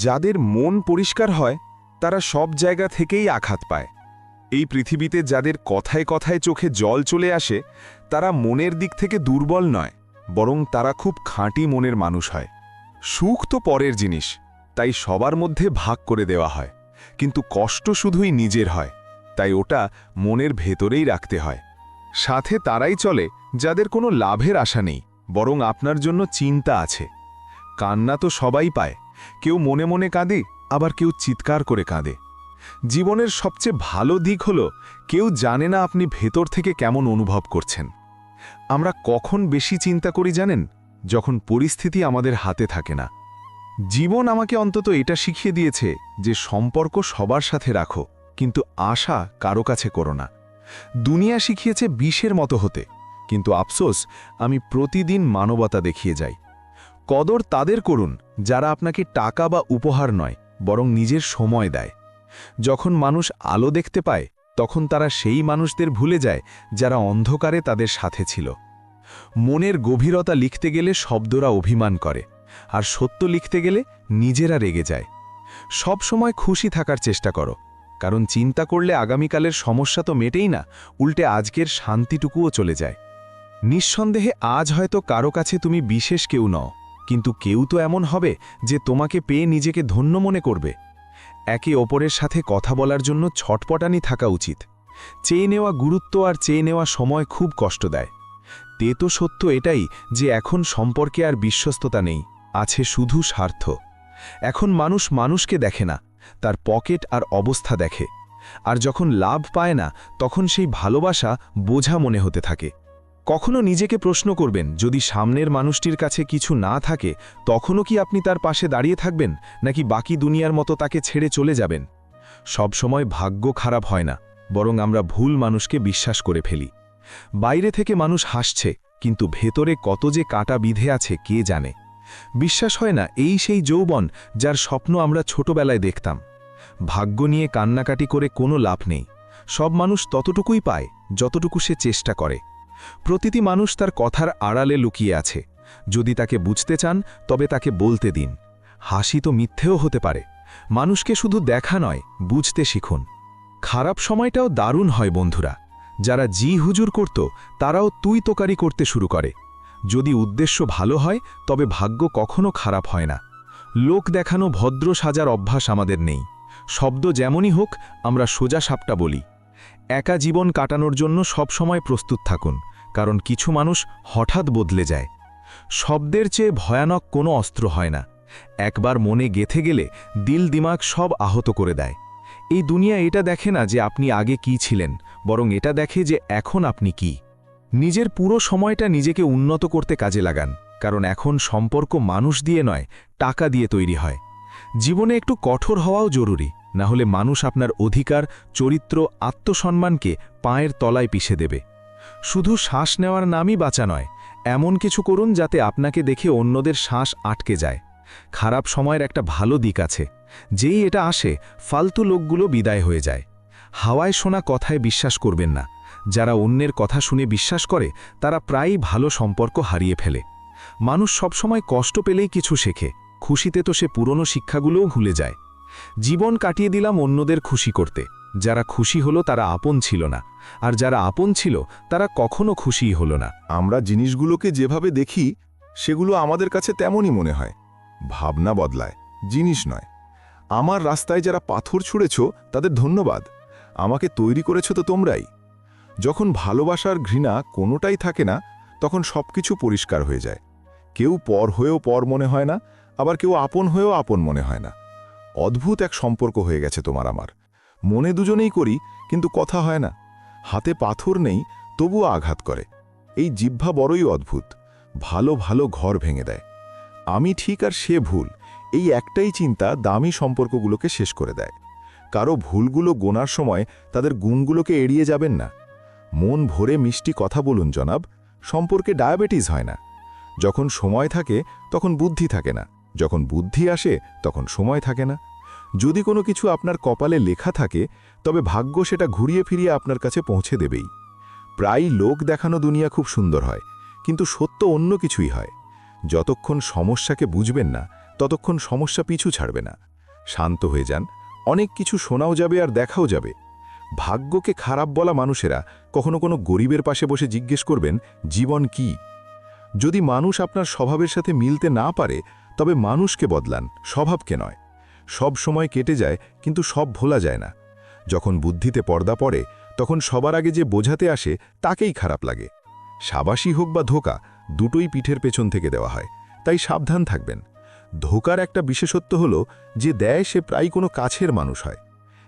যাদের মন পরিষ্কার হয় তারা সব জায়গা থেকেই আঘাত পায়। এই পৃথিবীতে যাদের কথায় কথায় চোখে জল চলে আসে তারা মনের দিক থেকে দুর্বল নয়, বরং তারা খুব খাঁটি মনের মানুষ হয়। সুখ তো পরের জিনিস, তাই সবার মধ্যে ভাগ করে দেওয়া হয়, কিন্তু কষ্ট শুধুই নিজের হয়, তাই ওটা মনের ভেতরেই রাখতে হয়। সাথে তারাই চলে যাদের কোনো লাভের আশা নেই, বরং আপনার জন্য চিন্তা আছে। কান্না তো সবাই পায়, কেউ মনে মনে কাঁদে, আবার কেউ চিৎকার করে কাঁদে। জীবনের সবচেয়ে ভালো দিক হলো কেউ জানে না আপনি ভেতর থেকে কেমন অনুভব করছেন। আমরা কখন বেশি চিন্তা করি জানেন? যখন পরিস্থিতি আমাদের হাতে থাকে না। জীবন আমাকে অন্তত এটা শিখিয়ে দিয়েছে যে সম্পর্ক সবার সাথে রাখো, কিন্তু আশা কারো কাছে করো না। দুনিয়া শিখিয়েছে বিষের মতো হতে, কিন্তু আফসোস আমি প্রতিদিন মানবতা দেখিয়ে যাই। কদর তাদের করুন যারা আপনাকে টাকা বা উপহার নয়, বরং নিজের সময় দেয়। যখন মানুষ আলো দেখতে পায় তখন তারা সেই মানুষদের ভুলে যায় যারা অন্ধকারে তাদের সাথে ছিল। মনের গভীরতা লিখতে গেলে শব্দরা অভিমান করে, আর সত্য লিখতে গেলে নিজেরা রেগে যায়। সব সময় খুশি থাকার চেষ্টা করো, কারণ চিন্তা করলে আগামীকালের সমস্যা তো মেটেই না, উল্টে আজকের শান্তিটুকুও চলে যায়। নিঃসন্দেহে আজ হয়তো কারো কাছে তুমি বিশেষ কেউ নও, কিন্তু কেউ তো এমন হবে যে তোমাকে পেয়ে নিজেকে ধন্য মনে করবে। একে অপরের সাথে কথা বলার জন্য ছটপটানি থাকা উচিত। চেয়ে নেওয়া গুরুত্ব আর চেয়ে নেওয়া সময় খুব কষ্ট দেয়। তো সত্য এটাই যে এখন সম্পর্কে আর বিশ্বস্ততা নেই, আছে শুধু স্বার্থ। এখন মানুষ মানুষকে দেখে না, তার পকেট আর অবস্থা দেখে। আর যখন লাভ পায় না তখন সেই ভালোবাসা বোঝা মনে হতে থাকে। কখনো নিজেকে প্রশ্ন করবেন, যদি সামনের মানুষটির কাছে কিছু না থাকে তখনও কি আপনি তার পাশে দাঁড়িয়ে থাকবেন, নাকি বাকি দুনিয়ার মতো তাকে ছেড়ে চলে যাবেন? সব সময় ভাগ্য খারাপ হয় না, বরং আমরা ভুল মানুষকে বিশ্বাস করে ফেলি। বাইরে থেকে মানুষ হাসছে, কিন্তু ভেতরে কত যে কাঁটা বিধে আছে কে জানে। বিশ্বাস হয় না এই সেই যৌবন যার স্বপ্ন আমরা ছোটবেলায় দেখতাম। ভাগ্য নিয়ে কান্নাকাটি করে কোনো লাভ নেই। সব মানুষ ততটুকুই পায় যতটুকু সে চেষ্টা করে। প্রতিটি মানুষ তার কথার আড়ালে লুকিয়ে আছে। যদি তাকে বুঝতে চান তবে তাকে বলতে দিন। হাসি তো মিথ্যেও হতে পারে। মানুষকে শুধু দেখা নয়, বুঝতে শিখুন। খারাপ সময়টাও দারুণ হয় বন্ধুরা। যারা জি হুজুর করত তারাও তুই তোকারি করতে শুরু করে। যদি উদ্দেশ্য ভালো হয় তবে ভাগ্য কখনো খারাপ হয় না। লোক দেখানো ভদ্র সাজার অভ্যাস আমাদের নেই। শব্দ যেমনই হোক আমরা সোজা সাপটা বলি। একা জীবন কাটানোর জন্য সব সময় প্রস্তুত থাকুন, কারণ কিছু মানুষ হঠাৎ বদলে যায়। শব্দের চেয়ে ভয়ানক কোনো অস্ত্র হয় না। একবার মনে গেথে গেলে দিল দিমাগ সব আহত করে দেয়। এই দুনিয়া এটা দেখে না যে আপনি আগে কি ছিলেন, বরং এটা দেখে যে এখন আপনি কি। নিজের পুরো সময়টা নিজেকে উন্নত করতে কাজে লাগান, কারণ এখন সম্পর্ক মানুষ দিয়ে নয়, টাকা দিয়ে তৈরি হয়। জীবনে একটু কঠোর হওয়াও জরুরি, না হলে মানুষ আপনার অধিকার, চরিত্র, আত্মসম্মানকে পায়ের তলায় পিষে দেবে। শুধু শ্বাস নেওয়ার নামই বাঁচা নয়, এমন কিছু করুন যাতে আপনাকে দেখে অন্যদের শ্বাস আটকে যায়। খারাপ সময়ের একটা ভালো দিক আছে, যেই এটা আসে ফালতু লোকগুলো বিদায় হয়ে যায়। হাওয়ায় শোনা কথায় বিশ্বাস করবেন না। যারা অন্যের কথা শুনে বিশ্বাস করে তারা প্রায়ই ভালো সম্পর্ক হারিয়ে ফেলে। মানুষ সবসময় কষ্ট পেলেই কিছু শেখে, খুশিতে তো সে পুরনো শিক্ষাগুলোও ভুলে যায়। জীবন কাটিয়ে দিলাম অন্যদের খুশি করতে। যারা খুশি হলো তারা আপন ছিল না, আর যারা আপন ছিল তারা কখনো খুশিই হলো না। আমরা জিনিসগুলোকে যেভাবে দেখি সেগুলো আমাদের কাছে তেমনই মনে হয়। ভাবনা বদলায়, জিনিস নয়। আমার রাস্তায় যারা পাথর ছুঁড়েছ তাদের ধন্যবাদ। আমাকে তৈরি করেছ তো তোমরাই। যখন ভালোবাসার ঘৃণা কোনোটাই থাকে না তখন সবকিছু পরিষ্কার হয়ে যায়। কেউ পর হয়েও পর মনে হয় না, আবার কেউ আপন হয়েও আপন মনে হয় না। অদ্ভুত এক সম্পর্ক হয়ে গেছে তোমার আমার। মনে দুজনেই করি, কিন্তু কথা হয় না। হাতে পাথর নেই, তবুও আঘাত করে। এই জিহ্বা বড়ই অদ্ভুত। ভালো ভালো ঘর ভেঙে দেয়। আমি ঠিক আর সে ভুল, এই একটাই চিন্তা দামি সম্পর্কগুলোকে শেষ করে দেয়। কারো ভুলগুলো গোনার সময় তাদের গুণগুলোকে এড়িয়ে যাবেন না। মন ভরে মিষ্টি কথা বলুন জনাব, সম্পর্কে ডায়াবেটিস হয় না। যখন সময় থাকে তখন বুদ্ধি থাকে না, যখন বুদ্ধি আসে তখন সময় থাকে না। যদি কোনো কিছু আপনার কপালে লেখা থাকে তবে ভাগ্য সেটা ঘুরিয়ে ফিরিয়ে আপনার কাছে পৌঁছে দেবেই। প্রায় লোক দেখানো দুনিয়া খুব সুন্দর হয়, কিন্তু সত্য অন্য কিছুই হয়। যতক্ষণ সমস্যাকে বুঝবেন না ততক্ষণ সমস্যা পিছু ছাড়বে না। শান্ত হয়ে যান, অনেক কিছু শোনাও যাবে আর দেখাও যাবে। ভাগ্যকে খারাপ বলা মানুষেরা কখনো কোনো গরিবের পাশে বসে জিজ্ঞেস করবেন জীবন কি। যদি মানুষ আপনার স্বভাবের সাথে মিলতে না পারে, তবে মানুষকে বদলান, স্বভাবকে নয়। সব সময় কেটে যায়, কিন্তু সব ভোলা যায় না। যখন বুদ্ধিতে পর্দা পড়ে, তখন সবার আগে যে বোঝাতে আসে তাকেই খারাপ লাগে। সাবাসী হোক বা ধোঁকা, দুটোই পিঠের পেছন থেকে দেওয়া হয়, তাই সাবধান থাকবেন। ধোঁকার একটা বিশেষত্ব হলো যে দেয় সে প্রায় কোনো কাছের মানুষ হয়।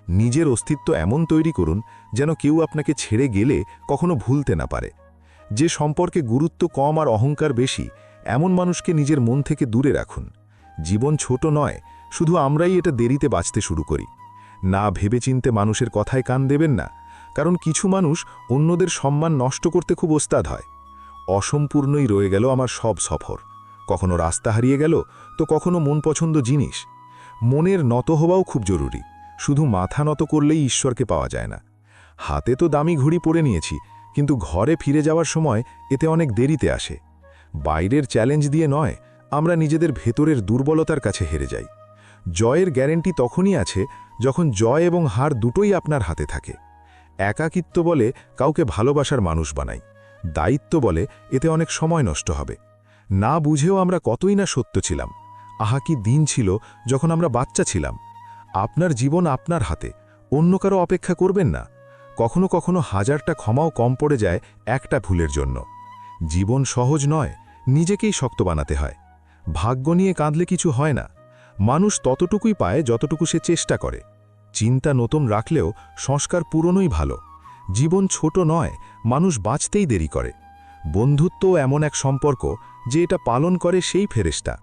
নিজের অস্তিত্ব এমন তৈরি করুন যেন কেউ আপনাকে ছেড়ে গেলে কখনো ভুলতে না পারে। যে সম্পর্কে গুরুত্ব কম আর অহংকার বেশি, এমন মানুষকে নিজের মন থেকে দূরে রাখুন। জীবন ছোট নয়, শুধু আমরাই এটা দেরিতে বাঁচতে শুরু করি। না ভেবেচিন্তে মানুষের কথায় কান দেবেন না, কারণ কিছু মানুষ অন্যদের সম্মান নষ্ট করতে খুব ওস্তাদ হয়। অসম্পূর্ণই রয়ে গেল আমার সব সফর। কখনো রাস্তা হারিয়ে গেল, তো কখনো মন পছন্দ জিনিস। মনের নত হওয়াও খুব জরুরি। শুধু মাথা নত করলেই ঈশ্বরকে পাওয়া যায় না। হাতে তো দামি ঘড়ি পরে নিয়েছি, কিন্তু ঘরে ফিরে যাওয়ার সময় এতে অনেক দেরিতে আসে। বাইরের চ্যালেঞ্জ দিয়ে নয়, আমরা নিজেদের ভেতরের দুর্বলতার কাছে হেরে যাই। জয়ের গ্যারেন্টি তখনই আছে যখন জয় এবং হার দুটোই আপনার হাতে থাকে। একাকিত্ব বলে কাউকে ভালোবাসার মানুষ বানাই, দায়িত্ব বলে এতে অনেক সময় নষ্ট হবে। না বুঝেও আমরা কতই না সত্য ছিলাম। আহা কি দিন ছিল যখন আমরা বাচ্চা ছিলাম। আপনার জীবন আপনার হাতে, অন্য কারো অপেক্ষা করবেন না। কখনো কখনো হাজারটা ক্ষমাও কম পড়ে যায় একটা ভুলের জন্য। জীবন সহজ নয়, নিজেকেই শক্ত বানাতে হয়। ভাগ্য নিয়ে কাঁদলে কিছু হয় না। মানুষ ততটুকুই পায় যতটুকু সে চেষ্টা করে। চিন্তা নতুন রাখলেও সংস্কার পুরনোই ভালো। জীবন ছোট নয়, মানুষ বাঁচতেই দেরি করে। বন্ধুত্বও এমন এক সম্পর্ক যে এটা পালন করে সেই ফেরেশতা।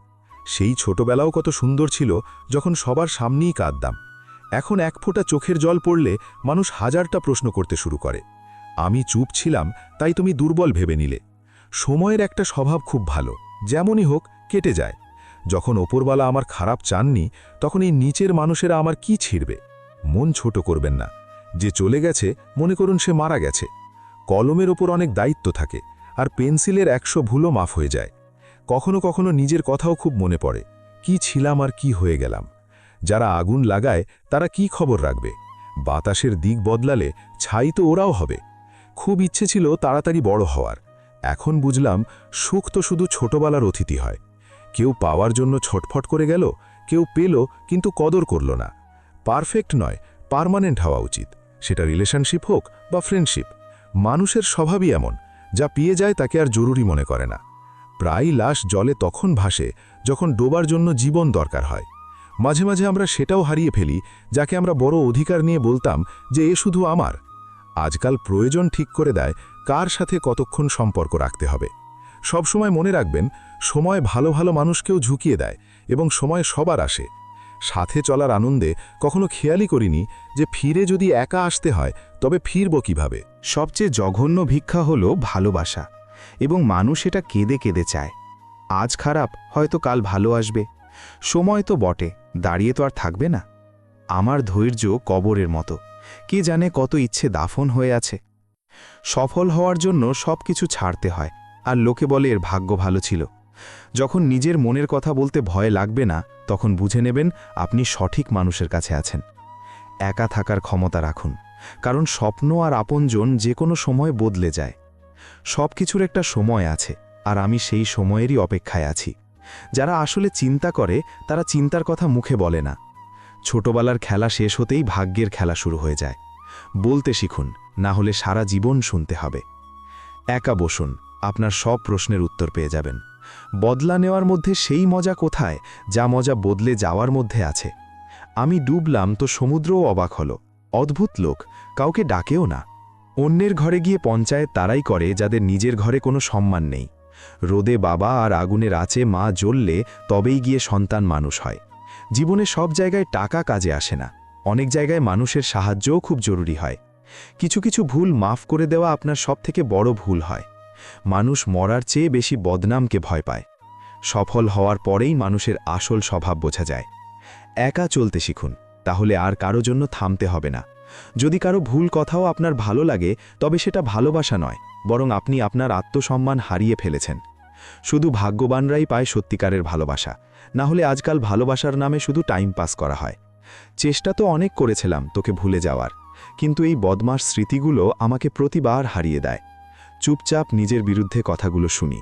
সেই ছোটবেলাও কত সুন্দর ছিল যখন সবার সামনেই কাঁদতাম। এখন এক ফোঁটা চোখের জল পড়লে মানুষ হাজারটা প্রশ্ন করতে শুরু করে। আমি চুপ ছিলাম, তাই তুমি দুর্বল ভেবে নিলে। সময়ের একটা স্বভাব খুব ভালো, যেমনই হোক কেটে যায়। যখন ওপরওয়ালা আমার খারাপ চাননি, তখন এই নিচের মানুষেরা আমার কি ছিড়বে। মন ছোট করবেন না। যে চলে গেছে মনে করুন সে মারা গেছে। কলমের ওপর অনেক দায়িত্ব থাকে, আর পেন্সিলের 100 ভুলও মাফ হয়ে যায়। কখনো কখনো নিজের কথাও খুব মনে পড়ে, কি ছিলাম আর কি হয়ে গেলাম। যারা আগুন লাগায় তারা কি খবর রাখবে। বাতাসের দিক বদলালে ছাই তো ওরাও হবে। খুব ইচ্ছে ছিল তাড়াতাড়ি বড় হওয়ার। এখন বুঝলাম সুখ তো শুধু ছোটবেলার অতিথি হয়। কেউ পাওয়ার জন্য ছটফট করে গেল, কেউ পেল কিন্তু কদর করল না। পারফেক্ট নয়, পার্মানেন্ট হওয়া উচিত, সেটা রিলেশনশিপ হোক বা ফ্রেন্ডশিপ। মানুষের স্বভাবই এমন, যা পেয়ে যায় তাকে আর জরুরি মনে করে না। প্রায় লাশ জলে তখন ভাসে যখন ডোবার জন্য জীবন দরকার হয়। মাঝে মাঝে আমরা সেটাও হারিয়ে ফেলি যাকে আমরা বড় অধিকার নিয়ে বলতাম যে এ শুধু আমার। আজকাল প্রয়োজন ঠিক করে দেয় কার সাথে কতক্ষণ সম্পর্ক রাখতে হবে। সবসময় মনে রাখবেন, সময় ভালো ভালো মানুষকেও ঝুঁকিয়ে দেয় এবং সময় সবার আসে। সাথে চলার আনন্দে কখনো খেয়ালই করিনি যে ফিরে যদি একা আসতে হয় তবে ফিরব কিভাবে। সবচেয়ে জঘন্য ভিক্ষা হলো ভালোবাসা, এবং মানুষ এটা কেঁদে কেঁদে চায়। আজ খারাপ, হয়তো কাল ভালো আসবে। সময় তো বটে, দাঁড়িয়ে তো আর থাকবে না। আমার ধৈর্য কবরের মতো, কে জানে কত ইচ্ছে দাফন হয়ে আছে। সফল হওয়ার জন্য সব কিছু ছাড়তে হয়, আর লোকে বলে এর ভাগ্য ভালো ছিল। যখন নিজের মনের কথা বলতে ভয় লাগবে না, তখন বুঝে নেবেন আপনি সঠিক মানুষের কাছে আছেন। একা থাকার ক্ষমতা রাখুন, কারণ স্বপ্ন আর আপনজন যে কোনো সময় বদলে যায়। সব কিছুর একটা সময় আছে, আর আমি সেই সময়েরই অপেক্ষায় আছি। যারা আসলে চিন্তা করে তারা চিন্তার কথা মুখে বলে না। ছোটবেলার খেলা শেষ হতেই ভাগ্যের খেলা শুরু হয়ে যায়। বলতে শিখুন, না হলে সারা জীবন শুনতে হবে। একা বসুন, আপনার সব প্রশ্নের উত্তর পেয়ে যাবেন। বদলা নেওয়ার মধ্যে সেই মজা কোথায় যা মজা বদলে যাওয়ার মধ্যে আছে। আমি ডুবলাম তো সমুদ্রও অবাক হলো। অদ্ভুত লোক, কাউকে ডাকেও না। অন্যের ঘরে গিয়ে পঞ্চায়েত তারাই করে যাদের নিজের ঘরে কোনো সম্মান নেই। রোদে বাবা আর আগুনের আঁচে মা জ্বললে তবেই গিয়ে সন্তান মানুষ হয়। জীবনে সব জায়গায় টাকা কাজে আসে না, অনেক জায়গায় মানুষের সাহায্যও খুব জরুরি হয়। কিছু কিছু ভুল মাফ করে দেওয়া আপনার সবথেকে বড় ভুল হয়। মানুষ মরার চেয়ে বেশি বদনামকে ভয় পায়। সফল হওয়ার পরেই মানুষের আসল স্বভাব বোঝা যায়। একা চলতে শিখুন, তাহলে আর কারো জন্য থামতে হবে না। যদি কারো ভুল কথাও আপনার ভালো লাগে, তবে সেটা ভালোবাসা নয়, বরং আপনি আপনার আত্মসম্মান হারিয়ে ফেলেছেন। শুধু ভাগ্যবানরাই পায় সত্যিকারের ভালোবাসা, না হলে আজকাল ভালোবাসার নামে শুধু টাইম পাস করা হয়। চেষ্টা তো অনেক করেছিলাম তোকে ভুলে যাওয়ার, কিন্তু এই বদমাস স্মৃতিগুলো আমাকে প্রতিবার হারিয়ে দেয়। চুপচাপ নিজের বিরুদ্ধে কথাগুলো শুনি,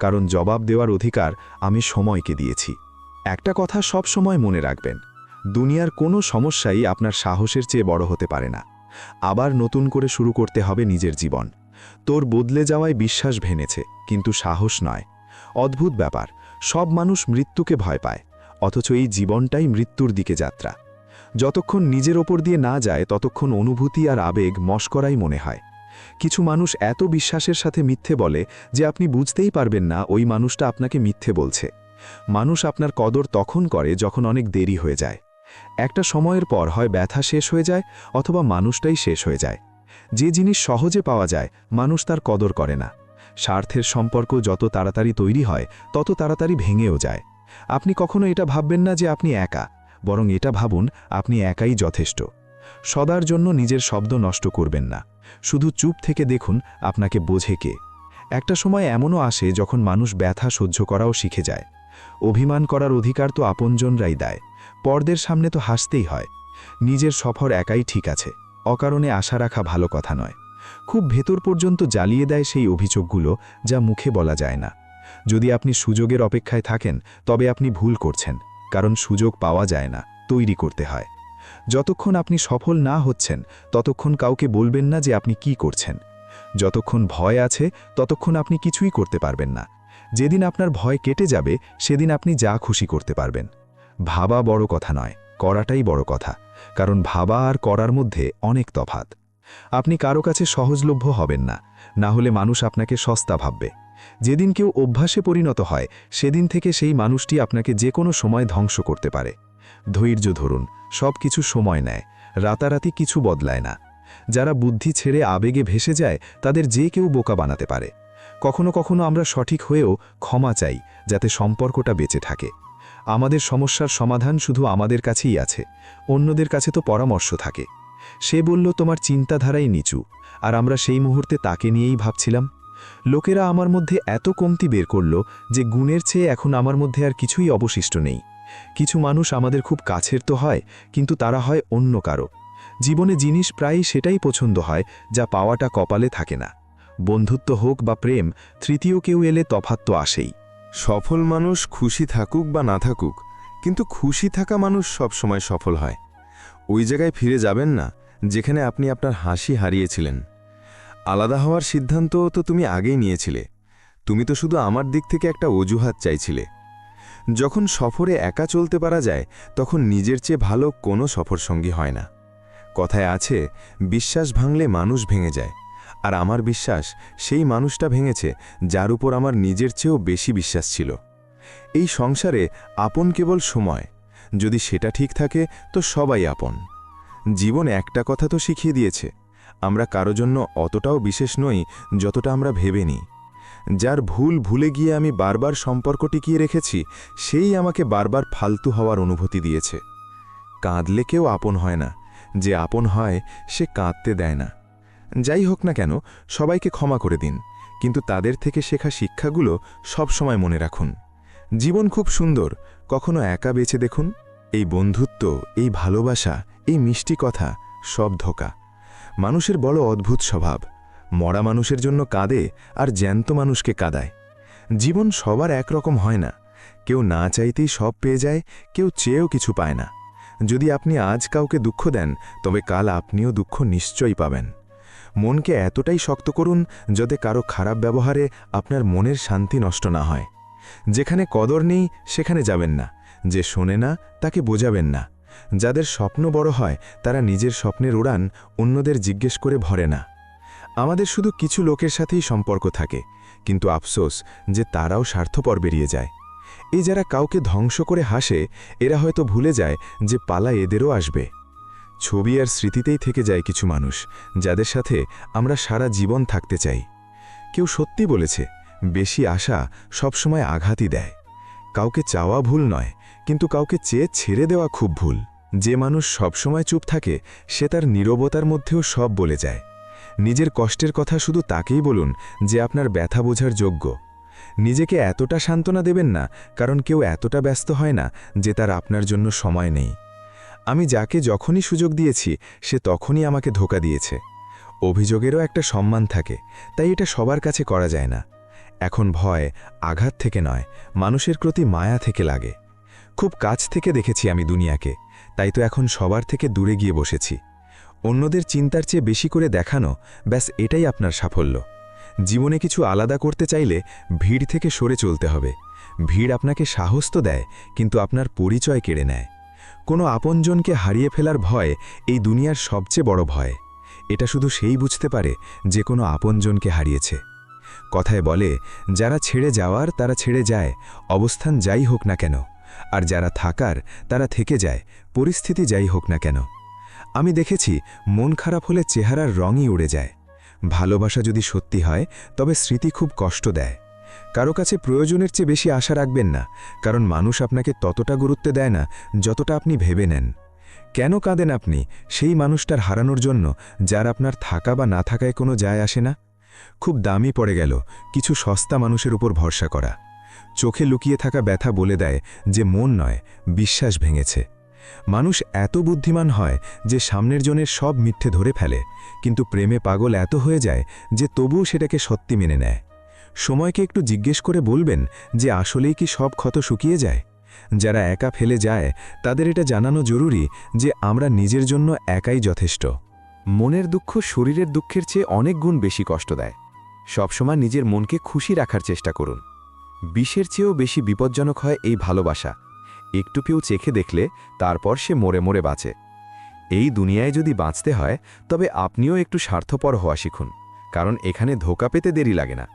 কারণ জবাব দেওয়ার অধিকার আমি সময়কে দিয়েছি। একটা কথা সব সময় মনে রাখবেন, দুনিয়ার কোনো সমস্যাই আপনার সাহসের চেয়ে বড় হতে পারে না। আবার নতুন করে শুরু করতে হবে নিজের জীবন। তোর বদলে যাওয়ায় বিশ্বাস ভেঙেছে, কিন্তু সাহস নয়। অদ্ভুত ব্যাপার, সব মানুষ মৃত্যুকে ভয় পায়, অথচ এই জীবনটাই মৃত্যুর দিকে যাত্রা। যতক্ষণ নিজের ওপর দিয়ে না যায় ততক্ষণ অনুভূতি আর আবেগ মস্করাই মনে হয়। কিছু মানুষ এত বিশ্বাসের সাথে মিথ্যে বলে যে আপনি বুঝতেই পারবেন না ওই মানুষটা আপনাকে মিথ্যে বলছে। মানুষ আপনার কদর তখন করে যখন অনেক দেরি হয়ে যায়। একটা সময়ের পর হয় ব্যথা শেষ হয়ে যায় অথবা মানুষটাই শেষ হয়ে যায়। যে জিনিস সহজে পাওয়া যায় মানুষ তার কদর করে না। স্বার্থের সম্পর্ক যত তাড়াতাড়ি তৈরি হয় তত তাড়াতাড়ি ভেঙেও যায়। আপনি কখনো এটা ভাববেন না যে আপনি একা, বরং এটা ভাবুন আপনি একাই যথেষ্ট। সদার জন্য নিজের শব্দ নষ্ট করবেন না, শুধু চুপ থেকে দেখুন আপনাকে বোঝে কে। একটা সময় এমনও আসে যখন মানুষ ব্যথা সহ্য করাও শিখে যায়। অভিমান করার অধিকার তো আপনজনরাই দেয়, পরদের সামনে তো হাসতেই হয়। নিজের সফর একাই ঠিক আছে, অকারণে আশা রাখা ভালো কথা নয়। খুব ভেতর পর্যন্ত জ্বালিয়ে দেয় সেই অভিযোগগুলো যা মুখে বলা যায় না। যদি আপনি সুযোগের অপেক্ষায় থাকেন তবে আপনি ভুল করছেন, কারণ সুযোগ পাওয়া যায় না, তৈরি করতে হয়। যতক্ষণ আপনি সফল না হচ্ছেন ততক্ষণ কাউকে বলবেন না যে আপনি কি করছেন। যতক্ষণ ভয় আছে ততক্ষণ আপনি কিছুই করতে পারবেন না। যেদিন আপনার ভয় কেটে যাবে সেদিন আপনি যা খুশি করতে পারবেন। ভাবা বড় কথা নয়, করাটাই বড় কথা, কারণ ভাবা আর করার মধ্যে অনেক তফাৎ। আপনি কারো কাছে সহজলভ্য হবেন না, না হলে মানুষ আপনাকে সস্তা ভাববে। যেদিন কেউ অভ্যাসে পরিণত হয় সেদিন থেকে সেই মানুষটি আপনাকে যে কোনো সময় ধ্বংস করতে পারে। ধৈর্য ধরুন, সব কিছু সময় নেয়, রাতারাতি কিছু বদলায় না। যারা বুদ্ধি ছেড়ে আবেগে ভেসে যায় তাদের যে কেউ বোকা বানাতে পারে। কখনো কখনো আমরা সঠিক হয়েও ক্ষমা চাই যাতে সম্পর্কটা বেঁচে থাকে। আমাদের সমস্যার সমাধান শুধু আমাদের কাছেই আছে, অন্যদের কাছে তো পরামর্শ থাকে। সে বলল তোমার চিন্তাধারাই নিচু, আর আমরা সেই মুহূর্তে তাকে নিয়েই ভাবছিলাম। লোকেরা আমার মধ্যে এত কমতি বের করল যে গুণের চেয়ে এখন আমার মধ্যে আর কিছুই অবশিষ্ট নেই। কিছু মানুষ আমাদের খুব কাছের তো হয়, কিন্তু তারা হয় অন্য কারো। জীবনে জিনিস প্রায়ই সেটাই পছন্দ হয় যা পাওয়াটা কপালে থাকে না। বন্ধুত্ব হোক বা প্রেম, তৃতীয় কেউ এলে তফাৎ তো আসেই। সফল মানুষ খুশি থাকুক বা না থাকুক, কিন্তু খুশি থাকা মানুষ সবসময় সফল হয়। ওই জায়গায় ফিরে যাবেন না যেখানে আপনি আপনার হাসি হারিয়েছিলেন। আলাদা হওয়ার সিদ্ধান্ত তো তুমি আগেই নিয়েছিলে, তুমি তো শুধু আমার দিক থেকে একটা অজুহাত চাইছিলে। যখন সফরে একা চলতে পারা যায় তখন নিজের চেয়ে ভালো কোনো সফরসঙ্গী হয় না। কথায় আছে, বিশ্বাস ভাঙলে মানুষ ভেঙে যায়, আর আমার বিশ্বাস সেই মানুষটা ভেঙেছে যার উপর আমার নিজের চেয়েও বেশি বিশ্বাস ছিল। এই সংসারে আপন কেবল সময়, যদি সেটা ঠিক থাকে তো সবাই আপন। জীবন একটা কথা তো শিখিয়ে দিয়েছে, আমরা কারো জন্য অতটাও বিশেষ নই যতটা আমরা ভেবে নিই। যার ভুল ভুলে গিয়ে আমি বারবার সম্পর্ক টিকিয়ে রেখেছি, সেই আমাকে বারবার ফালতু হওয়ার অনুভূতি দিয়েছে। কাঁদলে কেউ আপন হয় না, যে আপন হয় সে কাঁদতে দেয় না। যাই হোক না কেন, সবাইকে ক্ষমা করে দিন, কিন্তু তাদের থেকে শেখা শিক্ষাগুলো সবসময় মনে রাখুন। জীবন খুব সুন্দর, কখনো একা বেঁচে দেখুন। এই বন্ধুত্ব, এই ভালোবাসা, এই মিষ্টি কথা সব ধোঁকা। মানুষের বড় অদ্ভুত স্বভাব, মরা মানুষের জন্য কাঁদে আর জ্যান্ত মানুষকে কাঁদায়। জীবন সবার একরকম হয় না, কেউ না চাইতেই সব পেয়ে যায়, কেউ চেয়েও কিছু পায় না। যদি আপনি আজ কাউকে দুঃখ দেন তবে কাল আপনিও দুঃখ নিশ্চয়ই পাবেন। মনকে এতটাই শক্ত করুন যাতে কারো খারাপ ব্যবহারে আপনার মনের শান্তি নষ্ট না হয়। যেখানে কদর নেই সেখানে যাবেন না, যে শোনে না তাকে বোঝাবেন না। যাদের স্বপ্ন বড় হয় তারা নিজের স্বপ্নের উড়ান অন্যদের জিজ্ঞেস করে ভরে না। আমাদের শুধু কিছু লোকের সাথেই সম্পর্ক থাকে, কিন্তু আফসোস যে তারাও স্বার্থপর বেরিয়ে যায়। এই যারা কাউকে ধ্বংস করে হাসে, এরা হয়তো ভুলে যায় যে পালা এদেরও আসবে। ছবি আর স্মৃতিতেই থেকে যায় কিছু মানুষ, যাদের সাথে আমরা সারা জীবন থাকতে চাই। কেউ সত্যি বলেছে, বেশি আশা সবসময় আঘাতই দেয়। কাউকে চাওয়া ভুল নয়, কিন্তু কাউকে চেয়ে ছেড়ে দেওয়া খুব ভুল। যে মানুষ সবসময় চুপ থাকে সে তার নীরবতার মধ্যেও সব বলে যায়। নিজের কষ্টের কথা শুধু তাকেই বলুন যে আপনার ব্যথা বোঝার যোগ্য। নিজেকে এতটা সান্ত্বনা দেবেন না, কারণ কেউ এতটা ব্যস্ত হয় না যে তার আপনার জন্য সময় নেই। আমি যাকে যখনই সুযোগ দিয়েছি সে তখনই আমাকে ধোঁকা দিয়েছে। অভিযোগেরও একটা সম্মান থাকে, তাই এটা সবার কাছে করা যায় না। এখন ভয় আঘাত থেকে নয়, মানুষের প্রতি মায়া থেকে লাগে। খুব কাছ থেকে দেখেছি আমি দুনিয়াকে, তাই তো এখন সবার থেকে দূরে গিয়ে বসেছি। অন্যদের চিন্তার চেয়ে বেশি করে দেখানো, ব্যাস এটাই আপনার সাফল্য। জীবনে কিছু আলাদা করতে চাইলে ভিড় থেকে সরে চলতে হবে। ভিড় আপনাকে সাহস তো দেয়, কিন্তু আপনার পরিচয় কেড়ে নেয়। কোনো আপনজনকে হারিয়ে ফেলার ভয় এই দুনিয়ার সবচেয়ে বড় ভয়। এটা শুধু সেই বুঝতে পারে যে কোনো আপনজনকে হারিয়েছে। কথায় বলে, যারা ছেড়ে যাওয়ার তারা ছেড়ে যায়, অবস্থান যাই হোক না কেন। আর যারা থাকার তারা থেকে যায়, পরিস্থিতি যাই হোক না কেন। আমি দেখেছি, মন খারাপ হলে চেহারার রঙই উড়ে যায়। ভালোবাসা যদি সত্যি হয় তবে স্মৃতি খুব কষ্ট দেয়। কারো কাছে প্রয়োজনের চেয়ে বেশি আশা রাখবেন না, কারণ মানুষ আপনাকে ততটা গুরুত্ব দেয় না যতটা আপনি ভেবে নেন। কেন কাঁদেন আপনি সেই মানুষটার হারানোর জন্য, যার আপনার থাকা বা না থাকায় কোনো যায় আসে না? খুব দামি পড়ে গেল কিছু সস্তা মানুষের উপর ভরসা করা। চোখে লুকিয়ে থাকা ব্যথা বলে দেয় যে মন নয়, বিশ্বাস ভেঙেছে। মানুষ এত বুদ্ধিমান হয় যে সামনের জনের সব মিথ্যে ধরে ফেলে, কিন্তু প্রেমে পাগল এত হয়ে যায় যে তবুও সেটাকে সত্যি মেনে নেয়। সময়কে একটু জিজ্ঞেস করে বলবেন যে আসলেই কি সব ক্ষত শুকিয়ে যায়? যারা একা ফেলে যায় তাদের এটা জানানো জরুরি যে আমরা নিজের জন্য একাই যথেষ্ট। মনের দুঃখ শরীরের দুঃখের চেয়ে অনেক গুণ বেশি কষ্ট দেয়। সবসময় নিজের মনকে খুশি রাখার চেষ্টা করুন। বিষের চেয়েও বেশি বিপজ্জনক হয় এই ভালোবাসা। একটু কেউ চেখে দেখলে তারপর সে মরে মরে বাঁচে। এই দুনিয়ায় যদি বাঁচতে হয় তবে আপনিও একটু স্বার্থপর হওয়া শিখুন, কারণ এখানে ধোঁকা পেতে দেরি লাগে না।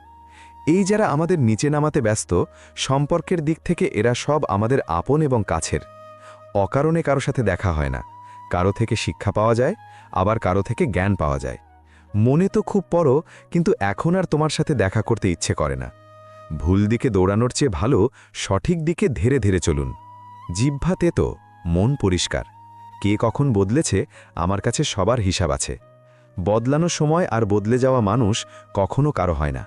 এই যারা আমাদের নিচে নামাতে ব্যস্ত, সম্পর্কের দিক থেকে এরা সব আমাদের আপন এবং কাছের। অকারণে কারো সাথে দেখা হয় না। কারো থেকে শিক্ষা পাওয়া যায়, আবার কারো থেকে জ্ঞান পাওয়া যায়। মনে তো খুব পড়ো, কিন্তু এখন আর তোমার সাথে দেখা করতে ইচ্ছে করে না। ভুল দিকে দৌড়ানোর চেয়ে ভালো সঠিক দিকে ধীরে ধীরে চলুন। জিহ্বা তেতো, মন পরিষ্কার। কে কখন বদলেছে আমার কাছে সবার হিসাব আছে। বদলানোর সময় আর বদলে যাওয়া মানুষ কখনো কারো হয় না।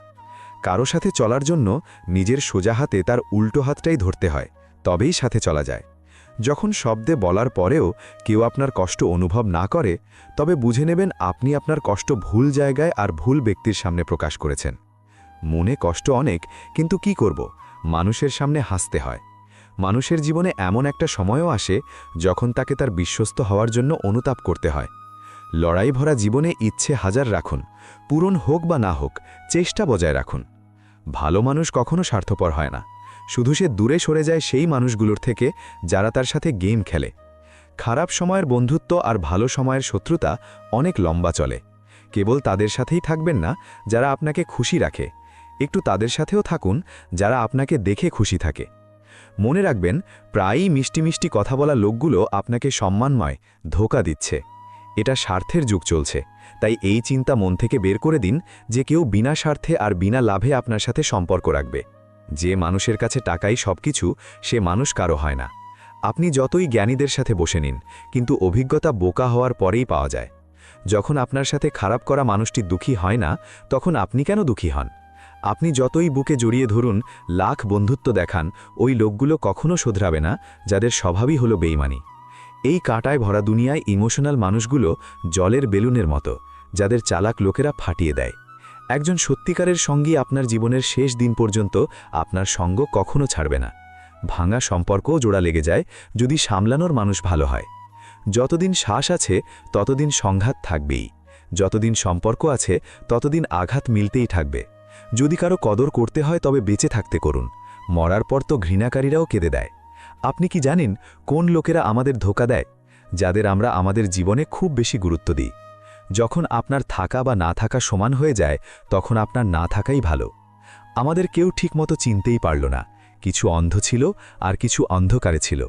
কারো সাথে চলার জন্য নিজের সোজা হাতে তার উল্টো হাতটাই ধরতে হয়, তবেই সাথে চলা যায়। যখন শব্দে বলার পরেও কেউ আপনার কষ্ট অনুভব না করে, তবে বুঝে নেবেন আপনি আপনার কষ্ট ভুল জায়গায় আর ভুল ব্যক্তির সামনে প্রকাশ করেছেন। মনে কষ্ট অনেক, কিন্তু কি করব, মানুষের সামনে হাসতে হয়। মানুষের জীবনে এমন একটা সময়ও আসে যখন তাকে তার বিশ্বস্ত হওয়ার জন্য অনুতাপ করতে হয়। লড়াই ভরা জীবনে ইচ্ছে হাজার রাখুন, পূরণ হোক বা না হোক, চেষ্টা বজায় রাখুন। ভালো মানুষ কখনো স্বার্থপর হয় না, শুধু সে দূরে সরে যায় সেই মানুষগুলোর থেকে যারা তার সাথে গেম খেলে। খারাপ সময়ের বন্ধুত্ব আর ভালো সময়ের শত্রুতা অনেক লম্বা চলে। কেবল তাদের সাথেই থাকবেন না যারা আপনাকে খুশি রাখে, একটু তাদের সাথেও থাকুন যারা আপনাকে দেখে খুশি থাকে। মনে রাখবেন, প্রায়ই মিষ্টি মিষ্টি কথা বলা লোকগুলো আপনাকে সম্মানময় ধোঁকা দিচ্ছে। এটা স্বার্থের যুগ চলছে, তাই এই চিন্তা মন থেকে বের করে দিন যে কেউ বিনা স্বার্থে আর বিনা লাভে আপনার সাথে সম্পর্ক রাখবে। যে মানুষের কাছে টাকাই সবকিছু, সে মানুষ কারো হয় না। আপনি যতই জ্ঞানীদের সাথে বসে নিন, কিন্তু অভিজ্ঞতা বোকা হওয়ার পরেই পাওয়া যায়। যখন আপনার সাথে খারাপ করা মানুষটি দুঃখী হয় না, তখন আপনি কেন দুঃখী হন? আপনি যতই বুকে জড়িয়ে ধরুন, লাখ বন্ধুত্ব দেখান, ওই লোকগুলো কখনো শোধরাবে না যাদের স্বভাবই হলো বেইমানি। এই কাঁটায় ভরা দুনিয়ায় ইমোশনাল মানুষগুলো জলের বেলুনের মতো, যাদের চালাক লোকেরা ফাটিয়ে দেয়। একজন সত্যিকারের সঙ্গী আপনার জীবনের শেষ দিন পর্যন্ত আপনার সঙ্গ কখনো ছাড়বে না। ভাঙা সম্পর্কও জোড়া লেগে যায় যদি সামলানোর মানুষ ভালো হয়। যতদিন শ্বাস আছে ততদিন সংঘাত থাকবেই, যতদিন সম্পর্ক আছে ততদিন আঘাত মিলতেই থাকবে। যদি কারো কদর করতে হয় তবে বেঁচে থাকতে করুন, মরার পর তো ঘৃণাকারীরাও কেঁদে দেয়। আপনি কি জানেন কোন লোকেরা আমাদের ধোঁকা দেয়? যাদের আমরা আমাদের জীবনে খুব বেশি গুরুত্ব দিই। যখন আপনার থাকা বা না থাকা সমান হয়ে যায়, তখন আপনার না থাকাই ভালো। আমাদের কেউ ঠিকমতো চিনতেই পারল না, কিছু অন্ধ ছিল আর কিছু অন্ধকারে ছিল।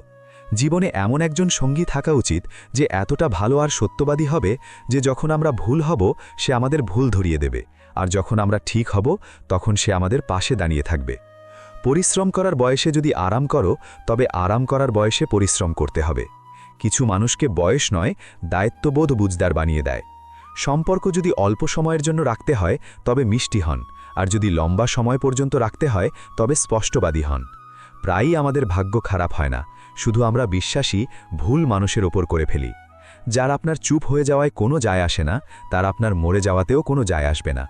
জীবনে এমন একজন সঙ্গী থাকা উচিত যে এতটা ভালো আর সত্যবাদী হবে যে যখন আমরা ভুল হব সে আমাদের ভুল ধরিয়ে দেবে, আর যখন আমরা ঠিক হব তখন সে আমাদের পাশে দাঁড়িয়ে থাকবে। পরিশ্রম করার বয়সে যদি আরাম করো, তবে আরাম করার বয়সে পরিশ্রম করতে হবে। কিছু মানুষকে বয়স নয়, দায়িত্ববোধ বুঝদার বানিয়ে দেয়। সম্পর্ক যদি অল্প সময়ের জন্য রাখতে হয় তবে মিষ্টি হন, আর যদি লম্বা সময় পর্যন্ত রাখতে হয় তবে স্পষ্টবাদী হন। প্রায়ই আমাদের ভাগ্য খারাপ হয় না, শুধু আমরা বিশ্বাসী ভুল মানুষের ওপর করে ফেলি। যার আপনার চুপ হয়ে যাওয়ায় কোনো যায় আসে না, তার আপনার মরে যাওয়াতেও কোনো যায় আসবে না।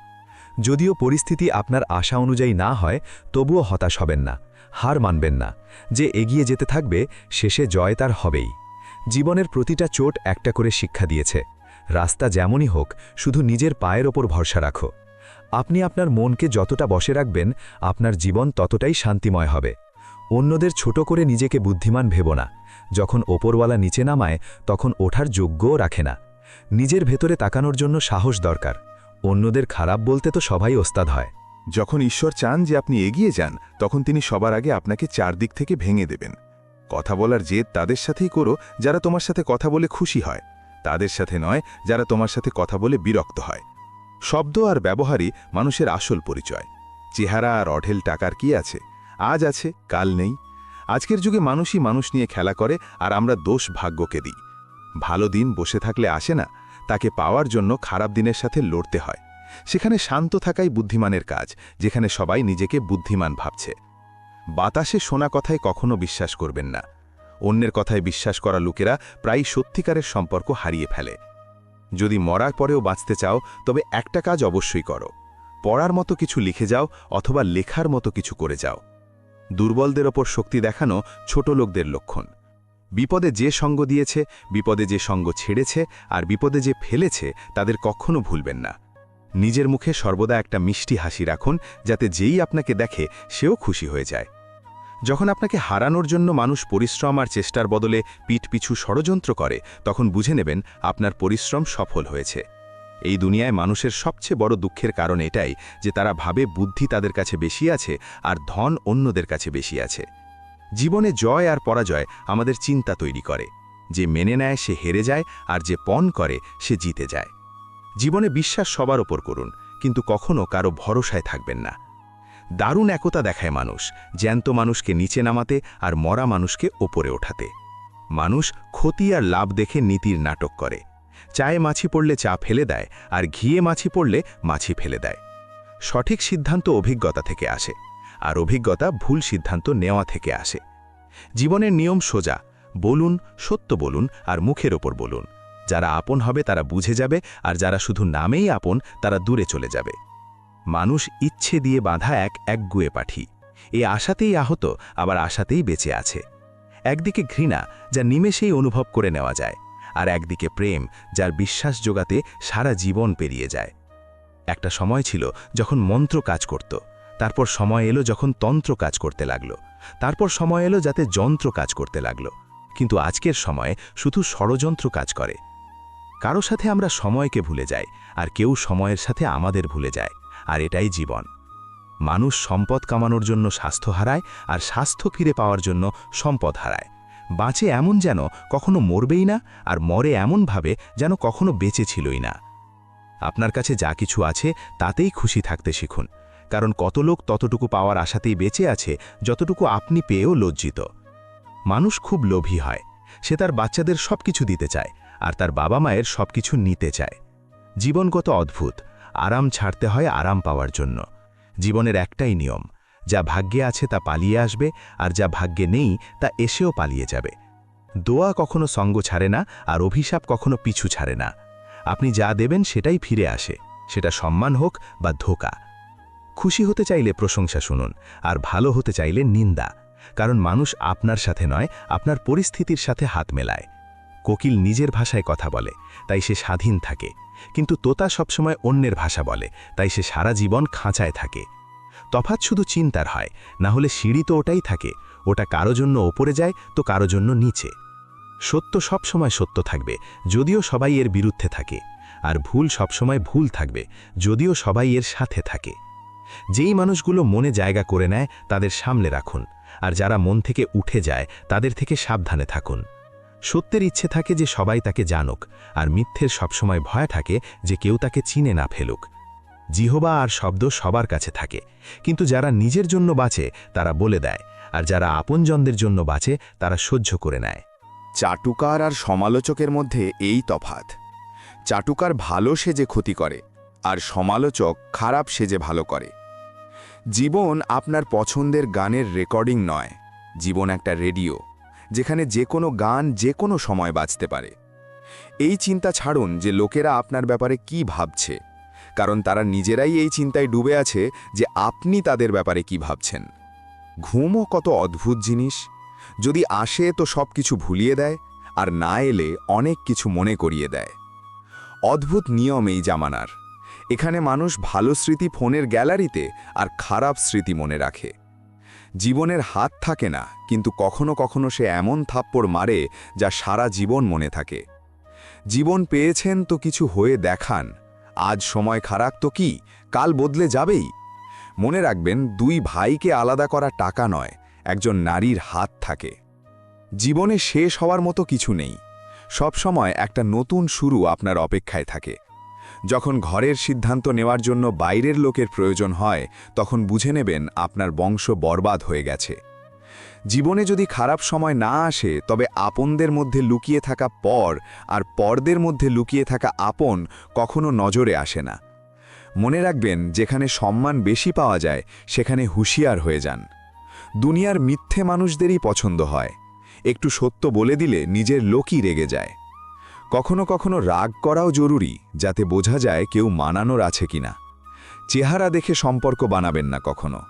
যদিও পরিস্থিতি আপনার আশা অনুযায়ী না হয়, তবুও হতাশ হবেন না, হার মানবেন না। যে এগিয়ে যেতে থাকবে, শেষে জয় তার হবেই। জীবনের প্রতিটা চোট একটা করে শিক্ষা দিয়েছে। রাস্তা যেমনই হোক, শুধু নিজের পায়ের ওপর ভরসা রাখো। আপনি আপনার মনকে যতটা বশে রাখবেন, আপনার জীবন ততটাই শান্তিময় হবে। অন্যদের ছোট করে নিজেকে বুদ্ধিমান ভেবো না। যখন ওপরওয়ালা নিচে নামায়, তখন ওঠার যোগ্যও রাখে না। নিজের ভেতরে তাকানোর জন্য সাহস দরকার। অন্যদের খারাপ বলতে তো সবাই ওস্তাদ হয়। যখন ঈশ্বর চান যে আপনি এগিয়ে যান, তখন তিনি সবার আগে আপনাকে চারদিক থেকে ভেঙে দেবেন। কথা বলার জেদ তাদের সাথেই করো যারা তোমার সাথে কথা বলে খুশি হয়, তাদের সাথে নয় যারা তোমার সাথে কথা বলে বিরক্ত হয়। শব্দ আর ব্যবহারই মানুষের আসল পরিচয়। চেহারা আর অঢেল টাকার কি আছে? আজ আছে, কাল নেই। আজকের যুগে মানুষই মানুষ নিয়ে খেলা করে, আর আমরা দোষ ভাগ্যকে দিই। ভালো দিন বসে থাকলে আসে না, তাকে পাওয়ার জন্য খারাপ দিনের সাথে লড়তে হয়। সেখানে শান্ত থাকাই বুদ্ধিমানের কাজ, যেখানে সবাই নিজেকে বুদ্ধিমান ভাবছে। বাতাসে শোনা কথায় কখনো বিশ্বাস করবেন না। অন্যের কথায় বিশ্বাস করা লোকেরা প্রায় সত্যিকারের সম্পর্ক হারিয়ে ফেলে। যদি মরার পরেও বাঁচতে চাও, তবে একটা কাজ অবশ্যই করো। পড়ার মতো কিছু লিখে যাও, অথবা লেখার মতো কিছু করে যাও। দুর্বলদের ওপর শক্তি দেখানো ছোট লোকদের লক্ষণ। বিপদে যে সঙ্গ দিয়েছে, বিপদে যে সঙ্গ ছেড়েছে, আর বিপদে যে ফেলেছে, তাদের কখনো ভুলবেন না। নিজের মুখে সর্বদা একটা মিষ্টি হাসি রাখুন, যাতে যেই আপনাকে দেখে সেও খুশি হয়ে যায়। যখন আপনাকে হারানোর জন্য মানুষ পরিশ্রম আর চেষ্টার বদলে পিঠ পিছু ষড়যন্ত্র করে, তখন বুঝে নেবেন আপনার পরিশ্রম সফল হয়েছে। এই দুনিয়ায় মানুষের সবচেয়ে বড় দুঃখের কারণ এটাই যে তারা ভাবে বুদ্ধি তাদের কাছে বেশি আছে আর ধন অন্যদের কাছে বেশি আছে। জীবনে জয় আর পরাজয় আমাদের চিন্তা তৈরি করে। যে মেনে নেয় সে হেরে যায়, আর যে পণ করে সে জিতে যায়। জীবনে বিশ্বাস সবার ওপর করুন, কিন্তু কখনো কারো ভরসায় থাকবেন না। দারুণ একতা দেখায় মানুষ, জ্যান্ত মানুষকে নিচে নামাতে আর মরা মানুষকে ওপরে ওঠাতে। মানুষ ক্ষতি আর লাভ দেখে নীতির নাটক করে। চায়ে মাছি পড়লে চা ফেলে দেয়, আর ঘিয়ে মাছি পড়লে মাছি ফেলে দেয়। সঠিক সিদ্ধান্ত অভিজ্ঞতা থেকে আসে, আর অভিজ্ঞতা ভুল সিদ্ধান্ত নেওয়া থেকে আসে। জীবনের নিয়ম সোজা, বলুন, সত্য বলুন, আর মুখের ওপর বলুন। যারা আপন হবে তারা বুঝে যাবে, আর যারা শুধু নামেই আপন তারা দূরে চলে যাবে। মানুষ ইচ্ছে দিয়ে বাঁধা এক একগুয়ে পাঠি। এই আশাতেই আহত, আবার আশাতেই বেঁচে আছে। একদিকে ঘৃণা, যা নিমেষেই অনুভব করে নেওয়া যায়, আর একদিকে প্রেম, যার বিশ্বাস জোগাতে সারা জীবন পেরিয়ে যায়। একটা সময় ছিল যখন মন্ত্র কাজ করত, তারপর সময় এলো যখন তন্ত্র কাজ করতে লাগলো, তারপর সময় এলো যাতে যন্ত্র কাজ করতে লাগলো। কিন্তু আজকের সময়ে শুধু ষড়যন্ত্র কাজ করে। কারো সাথে আমরা সময়কে ভুলে যাই, আর কেউ সময়ের সাথে আমাদের ভুলে যায়, আর এটাই জীবন। মানুষ সম্পদ কামানোর জন্য স্বাস্থ্য হারায়, আর স্বাস্থ্য ফিরে পাওয়ার জন্য সম্পদ হারায়। বাঁচে এমন যেন কখনো মরবেই না, আর মরে এমনভাবে যেন কখনো বেঁচে ছিলই না। আপনার কাছে যা কিছু আছে তাতেই খুশি থাকতে শিখুন, কারণ কত লোক ততটুকু পাওয়ার আশাতেই বেঁচে আছে যতটুকু আপনি পেয়েও লজ্জিত। মানুষ খুব লোভী হয়, সে তার বাচ্চাদের সবকিছু দিতে চায়, আর তার বাবা মায়ের সবকিছু নিতে চায়। জীবন কত অদ্ভুত, আরাম ছাড়তে হয় আরাম পাওয়ার জন্য। জীবনের একটাই নিয়ম, যা ভাগ্যে আছে তা পালিয়ে আসবে, আর যা ভাগ্যে নেই তা এসেও পালিয়ে যাবে। দোয়া কখনো সঙ্গ ছাড়ে না, আর অভিশাপ কখনো পিছু ছাড়ে না। আপনি যা দেবেন সেটাই ফিরে আসে, সেটা সম্মান হোক বা ধোঁকা। খুশি হতে চাইলে প্রশংসা শুনুন, আর ভালো হতে চাইলে নিন্দা, কারণ মানুষ আপনার সাথে নয়, আপনার পরিস্থিতির সাথে হাত মেলায়। কোকিল নিজের ভাষায় কথা বলে, তাই সে স্বাধীন থাকে, কিন্তু তোতা সবসময় অন্যের ভাষা বলে, তাই সে সারা জীবন খাঁচায় থাকে। তফাৎ শুধু চিন্তার হয়, না হলে সিঁড়ি তো ওটাই থাকে, ওটা কারো জন্য ওপরে যায় তো কারো জন্য নিচে। সত্য সবসময় সত্য থাকবে, যদিও সবাই এর বিরুদ্ধে থাকে, আর ভুল সবসময় ভুল থাকবে, যদিও সবাই এর সাথে থাকে। যেই মানুষগুলো মনে জায়গা করে নেয় তাদের সামলে রাখুন, আর যারা মন থেকে উঠে যায় তাদের থেকে সাবধানে থাকুন। সত্যের ইচ্ছে থাকে যে সবাই তাকে জানুক, আর মিথ্যের সবসময় ভয় থাকে যে কেউ তাকে চিনে না ফেলুক। জিহবা আর শব্দ সবার কাছে থাকে, কিন্তু যারা নিজের জন্য বাঁচে তারা বলে দেয়, আর যারা আপনজনদের জন্য বাঁচে তারা সহ্য করে নেয়। চাটুকার আর সমালোচকের মধ্যে এই তফাৎ। চাটুকার ভালো সেজে ক্ষতি করে, আর সমালোচক খারাপ সেজে ভালো করে। জীবন আপনার পছন্দের গানের রেকর্ডিং নয়, জীবন একটা রেডিও, যেখানে যে কোনো গান যে কোনো সময় বাজতে পারে। এই চিন্তা ছাড়ুন যে লোকেরা আপনার ব্যাপারে কি ভাবছে, কারণ তারা নিজেরাই এই চিন্তায় ডুবে আছে যে আপনি তাদের ব্যাপারে কি ভাবছেন। ঘুমও কত অদ্ভুত জিনিস, যদি আসে তো সব কিছু ভুলিয়ে দেয়, আর না এলে অনেক কিছু মনে করিয়ে দেয়। অদ্ভুত নিয়ম এই জামানার। এখানে মানুষ ভালো স্মৃতি ফোনের গ্যালারিতে আর খারাপ স্মৃতি মনে রাখে। জীবনের হাত থাকে না, কিন্তু কখনো কখনো সে এমন থাপ্পড় মারে যা সারা জীবন মনে থাকে। জীবন পেয়েছেন তো কিছু হয়ে দেখান, আজ সময় খারাপ তো কি, কাল বদলে যাবেই। মনে রাখবেন, দুই ভাইকে আলাদা করা টাকা নয়, একজন নারীর হাত থাকে। জীবনে শেষ হওয়ার মতো কিছু নেই, সব সময় একটা নতুন শুরু আপনার অপেক্ষায় থাকে। যখন ঘরের সিদ্ধান্ত নেওয়ার জন্য বাইরের লোকের প্রয়োজন হয়, তখন বুঝে নেবেন আপনার বংশ বরবাদ হয়ে গেছে। জীবনে যদি খারাপ সময় না আসে, তবে আপনদের মধ্যে লুকিয়ে থাকা পর আর পরদের মধ্যে লুকিয়ে থাকা আপন কখনো নজরে আসে না। মনে রাখবেন, যেখানে সম্মান বেশি পাওয়া যায় সেখানে হুঁশিয়ার হয়ে যান। দুনিয়ার মিথ্যে মানুষদেরই পছন্দ হয়, একটু সত্য বলে দিলে নিজের লোকই রেগে যায়। কখনো কখনো রাগ করাও জরুরি, যাতে বোঝা যায় কেউ মানানোর আছে কিনা। চেহারা দেখে সম্পর্ক বানাবেন না কখনো।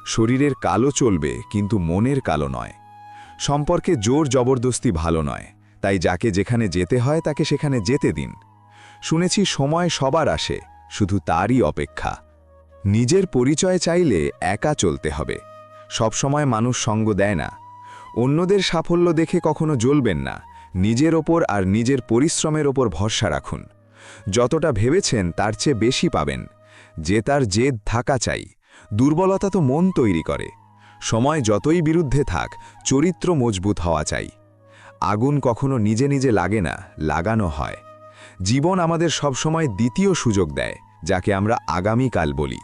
শরীরের কালো চলবে, কিন্তু মনের কালো নয়। সম্পর্কে জোর জবরদস্তি ভালো নয়, তাই যাকে যেখানে যেতে হয় তাকে সেখানে যেতে দিন। শুনেছি সময় সবার আসে, শুধু তারই অপেক্ষা। নিজের পরিচয় চাইলে একা চলতে হবে, সবসময় মানুষ সঙ্গ দেয় না। অন্যদের সাফল্য দেখে কখনো জ্বলবেন না, নিজের ওপর আর নিজের পরিশ্রমের ওপর ভরসা রাখুন। যতটা ভেবেছেন তার চেয়ে বেশি পাবেন। যে তার জেদ থাকা চাই, দুর্বলতা তো মন তৈরি করে। সময় যতই বিরুদ্ধে থাক, চরিত্র মজবুত হওয়া চাই। আগুন কখনো নিজে নিজে লাগে না, লাগানো হয়। জীবন আমাদের সবসময় দ্বিতীয় সুযোগ দেয়, যাকে আমরা আগামীকাল বলি।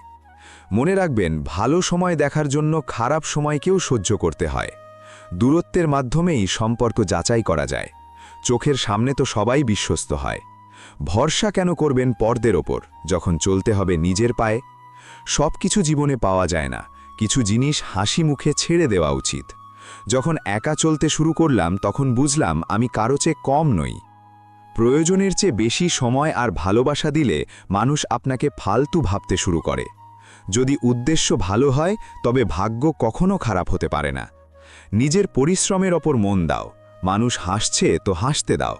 মনে রাখবেন, ভালো সময় দেখার জন্য খারাপ সময়কেও সহ্য করতে হয়। দূরত্বের মাধ্যমেই সম্পর্ক যাচাই করা যায়, চোখের সামনে তো সবাই বিশ্বস্ত হয়। ভরসা কেন করবেন পরদের ওপর, যখন চলতে হবে নিজের পায়ে? সব কিছু জীবনে পাওয়া যায় না, কিছু জিনিস হাসি মুখে ছেড়ে দেওয়া উচিত। যখন একা চলতে শুরু করলাম, তখন বুঝলাম আমি কারো চেয়ে কম নই। প্রয়োজনের চেয়ে বেশি সময় আর ভালোবাসা দিলে মানুষ আপনাকে ফালতু ভাবতে শুরু করে। যদি উদ্দেশ্য ভালো হয়, তবে ভাগ্য কখনো খারাপ হতে পারে না। নিজের পরিশ্রমের ওপর মন দাও, মানুষ হাসছে তো হাসতে দাও।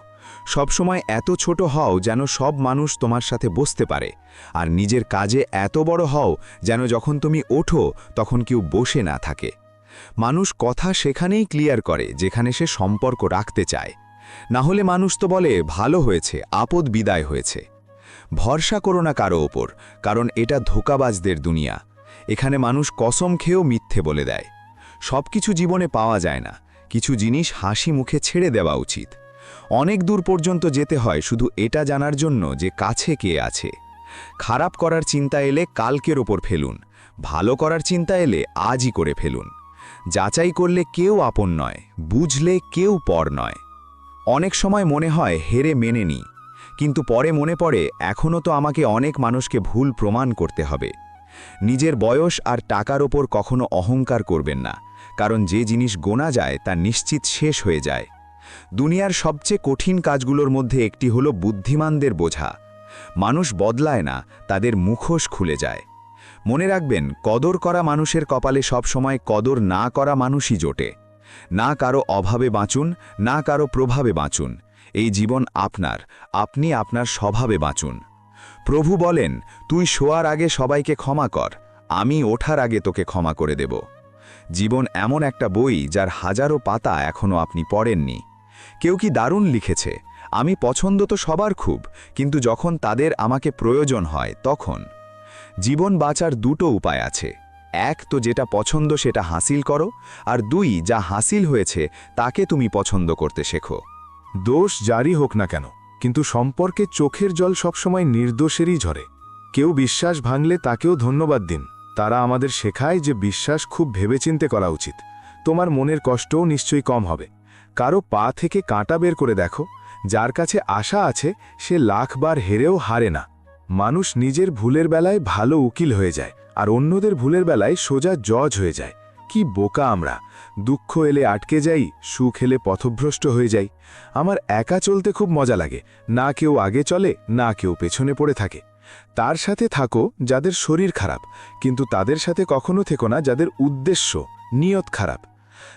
সবসময় এত ছোট হও যেন সব মানুষ তোমার সাথে বসতে পারে, আর নিজের কাজে এত বড় হও যেন যখন তুমি ওঠো তখন কেউ বসে না থাকে। মানুষ কথা সেখানেই ক্লিয়ার করে যেখানে সে সম্পর্ক রাখতে চায়, না হলে মানুষ তো বলে ভালো হয়েছে, আপদ বিদায় হয়েছে। ভরসা করো না কারো ওপর, কারণ এটা ধোঁকাবাজদের দুনিয়া। এখানে মানুষ কসম খেয়েও মিথ্যে বলে দেয়। সব কিছু জীবনে পাওয়া যায় না, কিছু জিনিস হাসি মুখে ছেড়ে দেওয়া উচিত। অনেক দূর পর্যন্ত যেতে হয় শুধু এটা জানার জন্য যে কাছে কে আছে। খারাপ করার চিন্তা এলে কালকের ওপর ফেলুন, ভালো করার চিন্তা এলে আজই করে ফেলুন। যাচাই করলে কেউ আপন নয়, বুঝলে কেউ পর নয়। অনেক সময় মনে হয় হেরে মেনে নিই, কিন্তু পরে মনে পড়ে এখনও তো আমাকে অনেক মানুষকে ভুল প্রমাণ করতে হবে। নিজের বয়স আর টাকার ওপর কখনো অহংকার করবেন না, কারণ যে জিনিস গোনা যায় তা নিশ্চিত শেষ হয়ে যায়। দুনিয়ার সবচেয়ে কঠিন কাজগুলোর মধ্যে একটি হলো বুদ্ধিমানদের বোঝা। মানুষ বদলায় না, তাদের মুখোশ খুলে যায়। মনে রাখবেন, কদর করা মানুষের কপালে সবসময় কদর না করা মানুষই জোটে। না কারো অভাবে বাঁচুন, না কারো প্রভাবে বাঁচুন। এই জীবন আপনার, আপনি আপনার স্বভাবে বাঁচুন। প্রভু বলেন, তুই শোয়ার আগে সবাইকে ক্ষমা কর, আমি ওঠার আগে তোকে ক্ষমা করে দেব। জীবন এমন একটা বই যার হাজারো পাতা এখনও আপনি পড়েননি। কেউ কি দারুণ লিখেছে, আমি পছন্দ তো সবার খুব, কিন্তু যখন তাদের আমাকে প্রয়োজন হয় তখন। জীবন বাঁচার দুটো উপায় আছে, এক তো যেটা পছন্দ সেটা হাসিল করো, আর দুই যা হাসিল হয়েছে তাকে তুমি পছন্দ করতে শেখো। দোষ যারই হোক না কেন, কিন্তু সম্পর্কে চোখের জল সবসময় নির্দোষেরই ঝরে। কেউ বিশ্বাস ভাঙলে তাকেও ধন্যবাদ দিন, তারা আমাদের শেখায় যে বিশ্বাস খুব ভেবেচিন্তে করা উচিত। তোমার মনের কষ্টও নিশ্চয়ই কম হবে। কারো পা থেকে কাঁটা বের করে দেখো, যার কাছে আশা আছে সে লাখবার হেরেও হারে না। মানুষ নিজের ভুলের বেলায় ভালো উকিল হয়ে যায়, আর অন্যদের ভুলের বেলায় সোজা জজ হয়ে যায়। কি বোকা আমরা! দুঃখ এলে আটকে যাই, সুখ এলে পথভ্রষ্ট হয়ে যাই। আমার একা চলতে খুব মজা লাগে, না কেউ আগে চলে, না কেউ পেছনে পড়ে থাকে। তার সাথে থাকো যাদের শরীর খারাপ, কিন্তু তাদের সাথে কখনো থেকো না যাদের উদ্দেশ্য, নিয়ত খারাপ।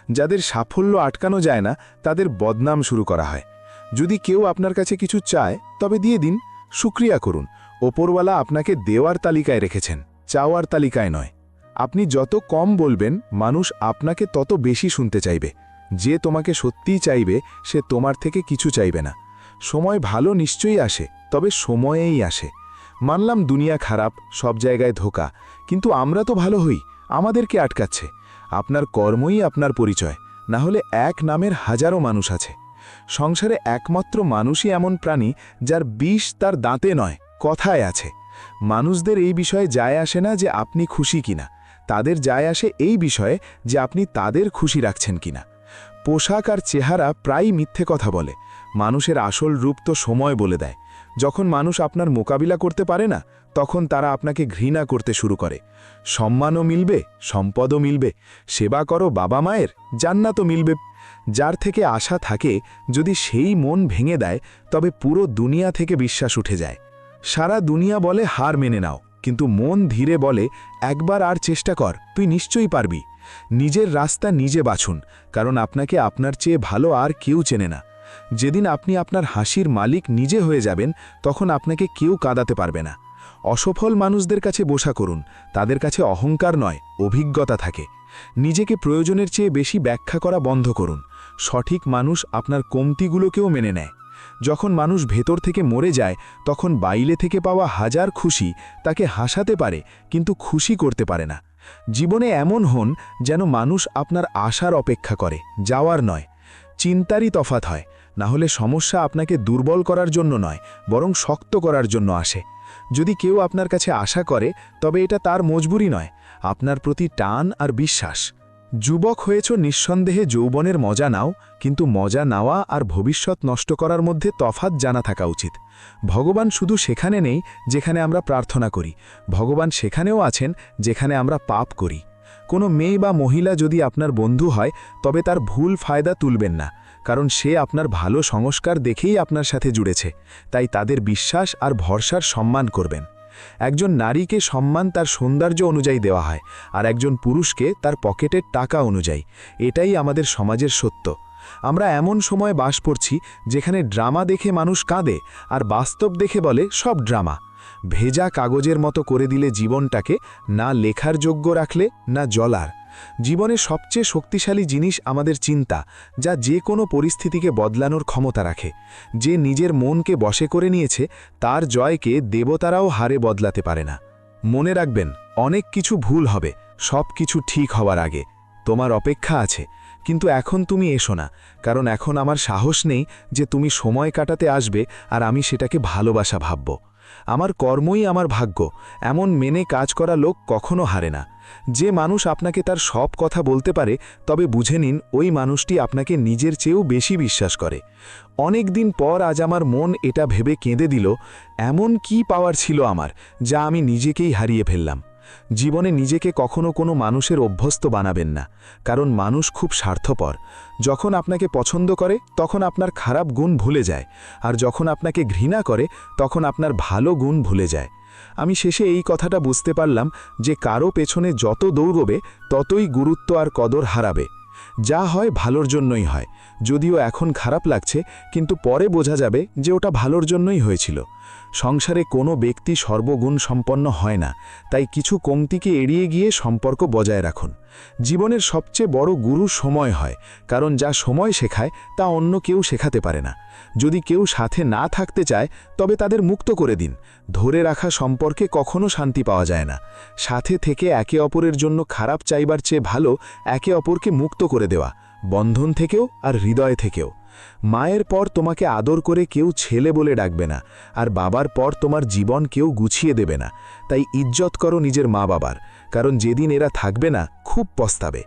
যাদের সাফল্য আটকানো যায় না, তাদের বদনাম শুরু করা হয়। যদি কেউ আপনার কাছে কিছু চায়, তবে দিয়ে দিন, শুকরিয়া করুন। ওপরওয়ালা আপনাকে দেওয়ার তালিকায় রেখেছেন, চাওয়ার তালিকায় নয়। আপনি যত কম বলবেন, মানুষ আপনাকে তত বেশি শুনতে চাইবে। যে তোমাকে সত্যিই চাইবে, সে তোমার থেকে কিছু চাইবে না। সময় ভালো নিশ্চয়ই আসে, তবে সময়েই আসে। মানলাম দুনিয়া খারাপ, সব জায়গায় ধোঁকা, কিন্তু আমরা তো ভালো হই, আমাদেরকে আটকাচ্ছে। আপনার কর্মই আপনার পরিচয়, না হলে এক নামের হাজারো মানুষ আছে। সংসারে একমাত্র মানুষই এমন প্রাণী যার বিষ তার দাঁতে নয়, কথায় আছে। মানুষদের এই বিষয়ে যায় আসে না যে আপনি খুশি কিনা, তাদের যায় আসে এই বিষয়ে যে আপনি তাদের খুশি রাখছেন কিনা। পোশাক আর চেহারা প্রায়ই মিথ্যে কথা বলে, মানুষের আসল রূপ তো সময় বলে দেয়। যখন মানুষ আপনার মোকাবিলা করতে পারে না, তখন তারা আপনাকে ঘৃণা করতে শুরু করে। সম্মানও মিলবে, সম্পদও মিলবে, সেবা করো বাবা মায়ের, জান্নাতও মিলবে। যার থেকে আশা থাকে, যদি সেই মন ভেঙে দেয়, তবে পুরো দুনিয়া থেকে বিশ্বাস উঠে যায়। সারা দুনিয়া বলে হার মেনে নাও, কিন্তু মন ধীরে বলে একবার আর চেষ্টা কর, তুই নিশ্চয়ই পারবি। নিজের রাস্তা নিজে বাছুন, কারণ আপনাকে আপনার চেয়ে ভালো আর কেউ চেনে না। যেদিন আপনি আপনার হাসির মালিক নিজে হয়ে যাবেন, তখন আপনাকে কেউ কাঁদাতে পারবে না। অসফল মানুষদের কাছে বসা করুন, তাদের কাছে অহংকার নয়, অভিজ্ঞতা থাকে। নিজেকে প্রয়োজনের চেয়ে বেশি ব্যাখ্যা করা বন্ধ করুন। সঠিক মানুষ আপনার কমতিগুলোকেও মেনে নেয়। যখন মানুষ ভেতর থেকে মরে যায়, তখন বাইরে থেকে পাওয়া হাজার খুশি তাকে হাসাতে পারে, কিন্তু খুশি করতে পারে না। জীবনে এমন হন যেন মানুষ আপনার আশার অপেক্ষা করে, যাওয়ার নয়। চিন্তারই তফাৎ হয়, না হলে সমস্যা আপনাকে দুর্বল করার জন্য নয়, বরং শক্ত করার জন্য আসে। যদি কেউ আপনার কাছে আশা করে, তবে এটা তার মজবুরি নয়, আপনার প্রতি টান আর বিশ্বাস। যুবক হয়েছ নিঃসন্দেহে যৌবনের মজা নাও, কিন্তু মজা নেওয়া আর ভবিষ্যৎ নষ্ট করার মধ্যে তফাৎ জানা থাকা উচিত। ভগবান শুধু সেখানে নেই যেখানে আমরা প্রার্থনা করি, ভগবান সেখানেও আছেন যেখানে আমরা পাপ করি। কোনো মেয়ে বা মহিলা যদি আপনার বন্ধু হয়, তবে তার ভুল ফায়দা তুলবেন না, কারণ সে আপনার ভালো সংস্কার দেখেই আপনার সাথে জুড়েছে। তাই তাদের বিশ্বাস আর ভরসার সম্মান করবেন। একজন নারীকে সম্মান তার সৌন্দর্য অনুযায়ী দেওয়া হয়, আর একজন পুরুষকে তার পকেটের টাকা অনুযায়ী। এটাই আমাদের সমাজের সত্য। আমরা এমন সময় বাস করছি যেখানে ড্রামা দেখে মানুষ কাঁদে, আর বাস্তব দেখে বলে সব ড্রামা। ভেজা কাগজের মতো করে দিলে জীবনটাকে, না লেখার যোগ্য রাখলে না জ্বলার। জীবনে সবচেয়ে শক্তিশালী জিনিস আমাদের চিন্তা, যা যে কোনো পরিস্থিতিকে বদলানোর ক্ষমতা রাখে। যে নিজের মনকে বশে করে নিয়েছে, তার জয়কে দেবতারাও হারে বদলাতে পারে না। মনে রাখবেন, অনেক কিছু ভুল হবে, সব কিছু ঠিক হওয়ার আগে। তোমার অপেক্ষা আছে, কিন্তু এখন তুমি এসো না, কারণ এখন আমার সাহস নেই যে তুমি সময় কাটাতে আসবে আর আমি সেটাকে ভালোবাসা ভাবব। আমার কর্মই আমার ভাগ্য, এমন মেনে কাজ করা লোক কখনো হারে না। যে মানুষ আপনাকে তার সব কথা বলতে পারে, তবে বুঝে নিন ওই মানুষটি আপনাকে নিজের চেয়েও বেশি বিশ্বাস করে। অনেক দিন পর আজ আমার মন এটা ভেবে কেঁদে দিল, এমন কি পাওয়ার ছিল আমার, যা আমি নিজেকেই হারিয়ে ফেললাম। জীবনে নিজেকে কখনো কোনো মানুষের অভ্যস্ত বানাবেন না, কারণ মানুষ খুব স্বার্থপর। যখন আপনাকে পছন্দ করে, তখন আপনার খারাপ গুণ ভুলে যায়, আর যখন আপনাকে ঘৃণা করে, তখন আপনার ভালো গুণ ভুলে যায়। আমি শেষে এই কথাটা বুঝতে পারলাম যে কারো পেছনে যত দৌড়বে, ততই গুরুত্ব আর কদর হারাবে। যা হয় ভালোর জন্যই হয়, যদিও এখন খারাপ লাগছে, কিন্তু পরে বোঝা যাবে যে ওটা ভালোর জন্যই হয়েছিল। সংসারে কোনো ব্যক্তি সর্বগুণ সম্পন্ন হয় না, তাই কিছু কমতিকে এড়িয়ে গিয়ে সম্পর্ক বজায় রাখুন। জীবনের সবচেয়ে বড় গুরু সময় হয়, কারণ যা সময় শেখায় তা অন্য কেউ শেখাতে পারে না। যদি কেউ সাথে না থাকতে চায়, তবে তাদের মুক্ত করে দিন। ধরে রাখা সম্পর্কে কখনো শান্তি পাওয়া যায় না। সাথে থেকে একে অপরের জন্য খারাপ চাইবার চেয়ে ভালো একে অপরকে মুক্ত করে দেওয়া, বন্ধন থেকেও আর হৃদয় থেকেও। মায়ের পর তোমাকে আদর করে কেউ ছেলে বলে ডাকবে না, আর বাবার পর তোমার জীবন কেউ গুছিয়ে দেবে না। তাই ইজ্জত করো নিজের মা বাবার, কারণ যেদিন এরা থাকবে না, খুব পস্তাবে।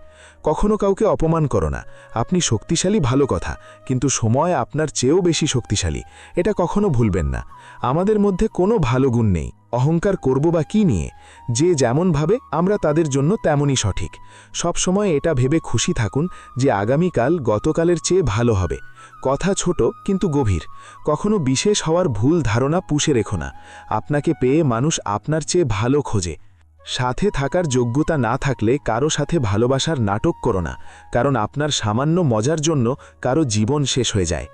কখনো কাউকে অপমান করো না। আপনি শক্তিশালী ভালো কথা, কিন্তু সময় আপনার চেয়েও বেশি শক্তিশালী, এটা কখনো ভুলবেন না। আমাদের মধ্যে কোনো ভালো গুণ নেই, অহংকার করব বা কি নিয়ে? যে যেমন ভাবে আমরা তাদের জন্য তেমনই সঠিক। সব সময় এটা ভেবে খুশি থাকুন যে আগামীকাল গতকালের চেয়ে ভালো হবে। কথা ছোট কিন্তু গভীর। কখনো বিশেষ হওয়ার ভুল ধারণা পুষে রেখো না। আপনাকে পেয়ে মানুষ আপনার চেয়ে ভালো খোঁজে। সাথে থাকার যোগ্যতা না থাকলে কারো সাথে ভালোবাসার নাটক করো না, কারণ আপনার সামান্য মজার জন্য কারো জীবন শেষ হয়ে যায়।